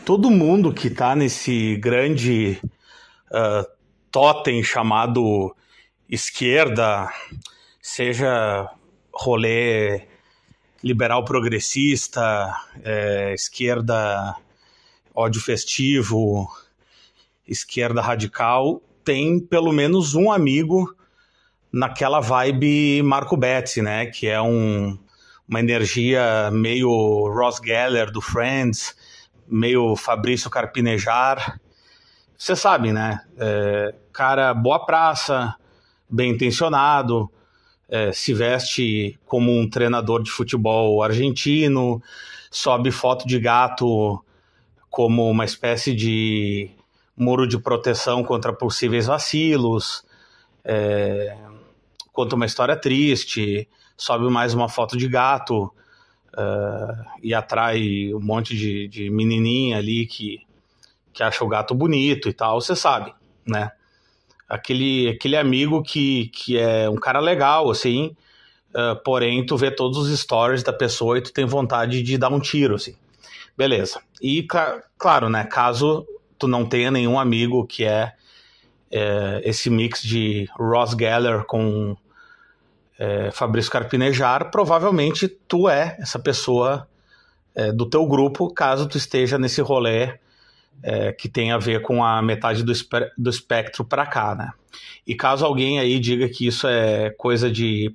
Todo mundo que está nesse grande totem chamado esquerda, seja rolê liberal progressista, esquerda ódio festivo, esquerda radical, tem pelo menos um amigo naquela vibe Marco Betts, né? Que é uma energia meio Ross Geller do Friends, meio Fabrício Carpinejar. Você sabe, né? Cara boa praça, bem intencionado, se veste como um treinador de futebol argentino, sobe foto de gato como uma espécie de muro de proteção contra possíveis vacilos, conta uma história triste, sobe mais uma foto de gato e atrai um monte de menininha ali que acha o gato bonito e tal, você sabe, né? Aquele amigo que é um cara legal, assim, porém tu vê todos os stories da pessoa e tu tem vontade de dar um tiro, assim. Beleza. E, claro, né, caso tu não tenha nenhum amigo que é esse mix de Ross Geller com Fabrício Carpinejar, provavelmente tu é essa pessoa do teu grupo, caso tu esteja nesse rolê que tem a ver com a metade do espectro para cá, né? E caso alguém aí diga que isso é coisa de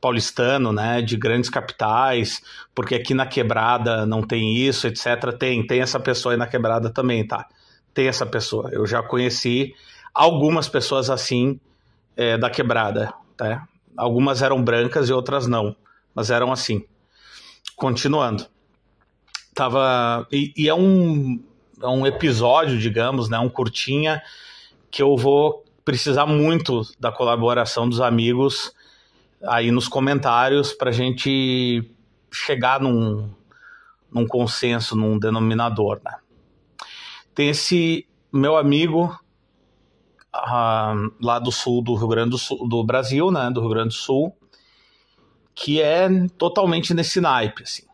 paulistano, né, de grandes capitais, porque aqui na Quebrada não tem isso, etc. Tem essa pessoa aí na Quebrada também, tá? Tem essa pessoa. Eu já conheci algumas pessoas assim da Quebrada, tá? Algumas eram brancas e outras não, mas eram assim. Continuando. E é um episódio, digamos, né, um curtinha, que eu vou precisar muito da colaboração dos amigos aí nos comentários para a gente chegar num consenso, num denominador, né? Tem esse meu amigo lá do sul do Rio Grande do Sul, do Brasil, né, do Rio Grande do Sul, que é totalmente nesse naipe, assim.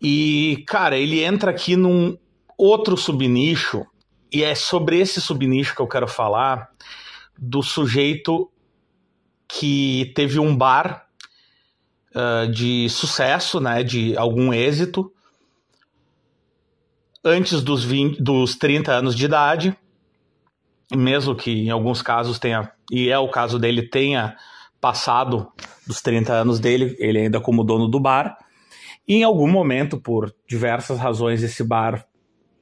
E, cara, ele entra aqui num outro subnicho, e é sobre esse subnicho que eu quero falar, do sujeito que teve um bar de sucesso, né, de algum êxito, antes dos 30 anos de idade, mesmo que em alguns casos tenha, e é o caso dele, tenha passado dos 30 anos dele, ele ainda como dono do bar. E em algum momento, por diversas razões, esse bar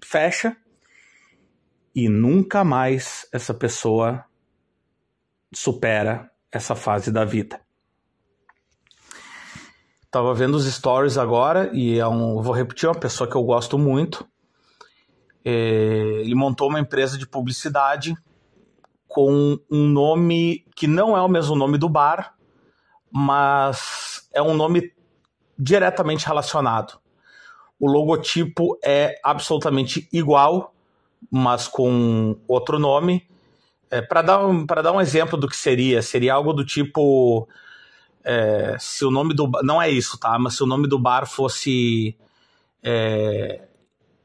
fecha e nunca mais essa pessoa supera essa fase da vida. Tava vendo os stories agora e vou repetir, uma pessoa que eu gosto muito. Ele montou uma empresa de publicidade com um nome que não é o mesmo nome do bar, mas é um nome diretamente relacionado. O logotipo é absolutamente igual, mas com outro nome. Para dar um exemplo do que seria algo do tipo, se o nome do bar, não é isso, tá? Mas se o nome do bar fosse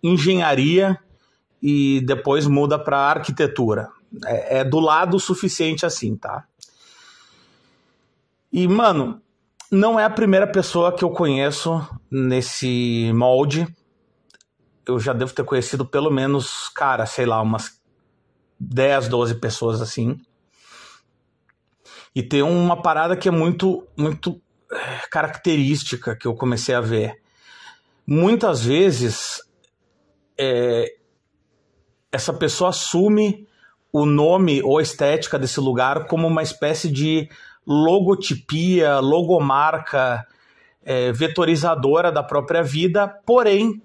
engenharia e depois muda para arquitetura. É do lado o suficiente assim, tá? E, mano, não é a primeira pessoa que eu conheço nesse molde. Eu já devo ter conhecido pelo menos, cara, sei lá, umas 10, 12 pessoas assim. E tem uma parada que é muito, muito característica que eu comecei a ver. Muitas vezes, essa pessoa assume o nome ou a estética desse lugar como uma espécie de logotipia, logomarca, vetorizadora da própria vida, porém,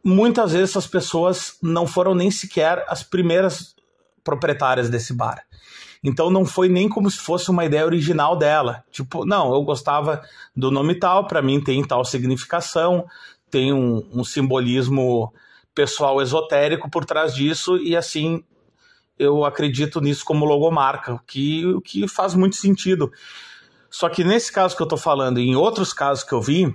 muitas vezes essas pessoas não foram nem sequer as primeiras proprietárias desse bar. Então não foi nem como se fosse uma ideia original dela. Tipo, não, eu gostava do nome tal, para mim tem tal significação, tem um simbolismo pessoal esotérico por trás disso, e assim eu acredito nisso como logomarca, o que faz muito sentido. Só que nesse caso que eu tô falando, e em outros casos que eu vi,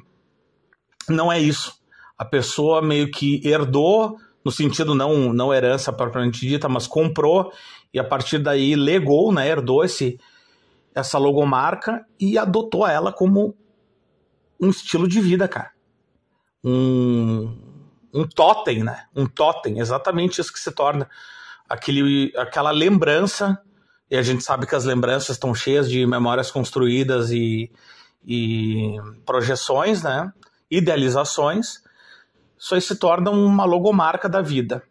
não é isso. A pessoa meio que herdou, no sentido não herança propriamente dita, mas comprou e a partir daí legou, né, herdou essa logomarca e adotou ela como um estilo de vida, cara. Um totem, né? Um totem, exatamente isso que se torna aquela lembrança, e a gente sabe que as lembranças estão cheias de memórias construídas e projeções, né? Idealizações. Isso aí se torna uma logomarca da vida.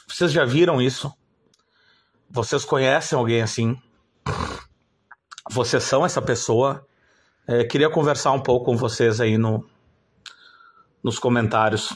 Vocês já viram isso? Vocês conhecem alguém assim? Vocês são essa pessoa? Queria conversar um pouco com vocês aí nos comentários.